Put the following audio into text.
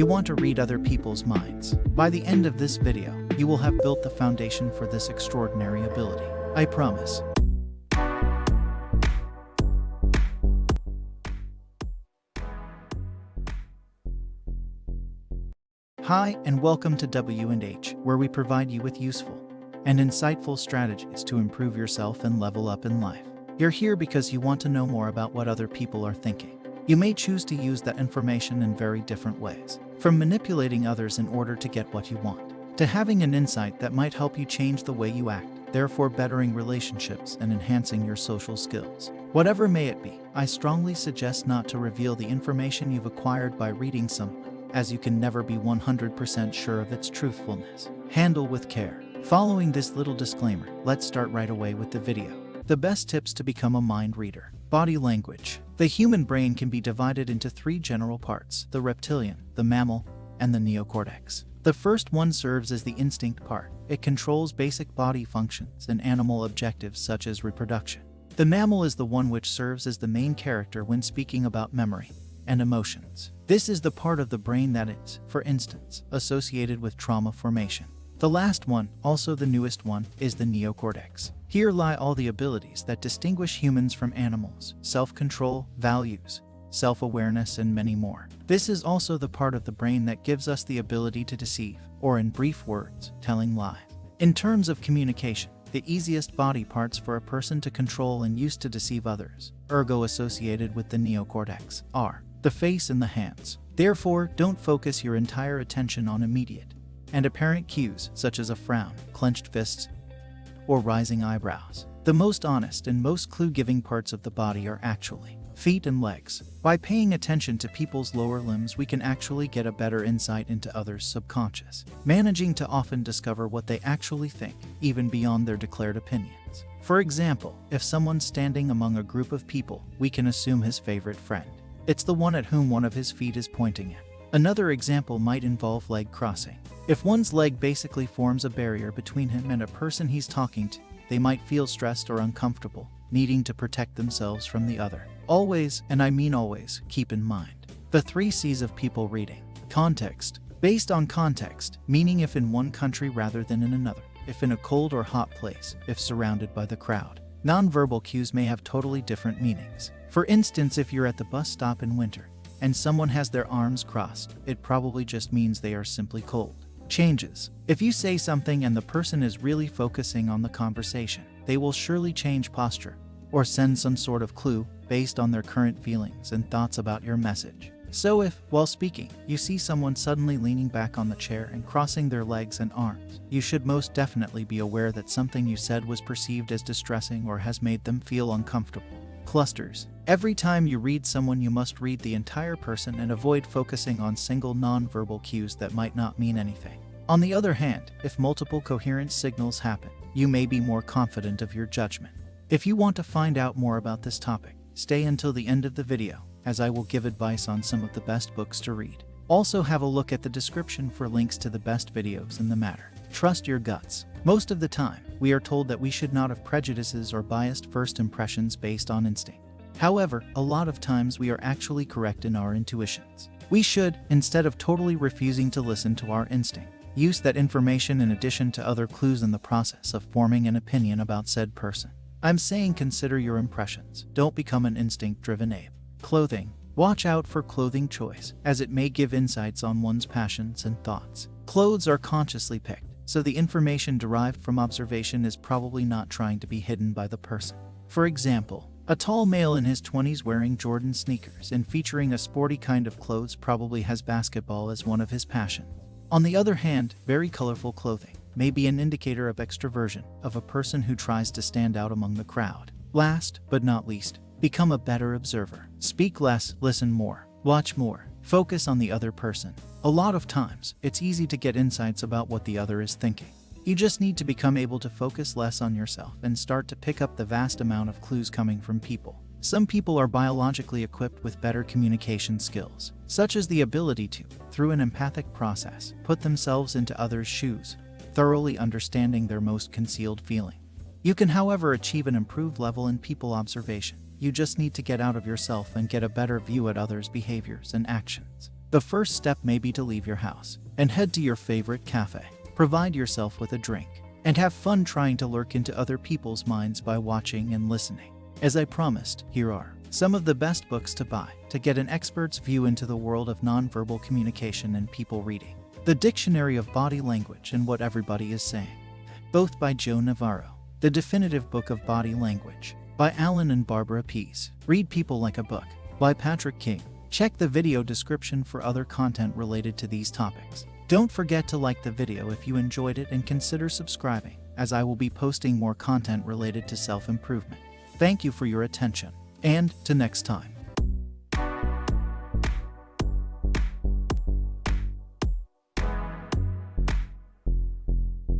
You want to read other people's minds. By the end of this video, you will have built the foundation for this extraordinary ability. I promise. Hi, and welcome to W&H, where we provide you with useful and insightful strategies to improve yourself and level up in life. You're here because you want to know more about what other people are thinking. You may choose to use that information in very different ways, from manipulating others in order to get what you want, to having an insight that might help you change the way you act, therefore bettering relationships and enhancing your social skills. Whatever may it be, I strongly suggest not to reveal the information you've acquired by reading some, as you can never be 100% sure of its truthfulness. Handle with care. Following this little disclaimer, let's start right away with the video. The best tips to become a mind reader. Body language. The human brain can be divided into three general parts: the reptilian, the mammal, and the neocortex. The first one serves as the instinct part. It controls basic body functions and animal objectives such as reproduction. The mammal is the one which serves as the main character when speaking about memory and emotions. This is the part of the brain that is, for instance, associated with trauma formation. The last one, also the newest one, is the neocortex. Here lie all the abilities that distinguish humans from animals: self-control, values, self-awareness, and many more. This is also the part of the brain that gives us the ability to deceive, or in brief words, telling lies. In terms of communication, the easiest body parts for a person to control and use to deceive others, ergo associated with the neocortex, are the face and the hands. Therefore, don't focus your entire attention on immediate and apparent cues such as a frown, clenched fists, or rising eyebrows. The most honest and most clue-giving parts of the body are actually feet and legs. By paying attention to people's lower limbs, we can actually get a better insight into others' subconscious, managing to often discover what they actually think, even beyond their declared opinions. For example, if someone's standing among a group of people, we can assume his favorite friend. It's the one at whom one of his feet is pointing at. Another example might involve leg crossing. If one's leg basically forms a barrier between him and a person he's talking to, they might feel stressed or uncomfortable, needing to protect themselves from the other. Always, and I mean always, keep in mind the 3 C's of people reading. Context. Based on context, meaning if in one country rather than in another, if in a cold or hot place, if surrounded by the crowd. Nonverbal cues may have totally different meanings. For instance, if you're at the bus stop in winter and someone has their arms crossed, it probably just means they are simply cold. Changes. If you say something and the person is really focusing on the conversation, they will surely change posture or send some sort of clue based on their current feelings and thoughts about your message. So if, while speaking, you see someone suddenly leaning back on the chair and crossing their legs and arms, you should most definitely be aware that something you said was perceived as distressing or has made them feel uncomfortable. Clusters. Every time you read someone, you must read the entire person and avoid focusing on single non-verbal cues that might not mean anything. On the other hand, if multiple coherent signals happen, you may be more confident of your judgment. If you want to find out more about this topic, stay until the end of the video, as I will give advice on some of the best books to read. Also have a look at the description for links to the best videos in the matter. Trust your guts. Most of the time, we are told that we should not have prejudices or biased first impressions based on instinct. However, a lot of times we are actually correct in our intuitions. We should, instead of totally refusing to listen to our instinct, use that information in addition to other clues in the process of forming an opinion about said person. I'm saying consider your impressions. Don't become an instinct-driven ape. Clothing. Watch out for clothing choice, as it may give insights on one's passions and thoughts. Clothes are consciously picked, so the information derived from observation is probably not trying to be hidden by the person. For example, a tall male in his 20s wearing Jordan sneakers and featuring a sporty kind of clothes probably has basketball as one of his passions. On the other hand, very colorful clothing may be an indicator of extroversion, of a person who tries to stand out among the crowd. Last, but not least, become a better observer. Speak less, listen more, watch more, focus on the other person. A lot of times, it's easy to get insights about what the other is thinking. You just need to become able to focus less on yourself and start to pick up the vast amount of clues coming from people. Some people are biologically equipped with better communication skills, such as the ability to, through an empathic process, put themselves into others' shoes, thoroughly understanding their most concealed feeling. You can, however, achieve an improved level in people observation. You just need to get out of yourself and get a better view at others' behaviors and actions. The first step may be to leave your house and head to your favorite cafe. Provide yourself with a drink and have fun trying to lurk into other people's minds by watching and listening. As I promised, here are some of the best books to buy to get an expert's view into the world of nonverbal communication and people reading. The Dictionary of Body Language and What Everybody is Saying, both by Joe Navarro. The Definitive Book of Body Language by Alan and Barbara Pease. Read People Like a Book by Patrick King. Check the video description for other content related to these topics. Don't forget to like the video if you enjoyed it and consider subscribing, as I will be posting more content related to self-improvement. Thank you for your attention, and to next time.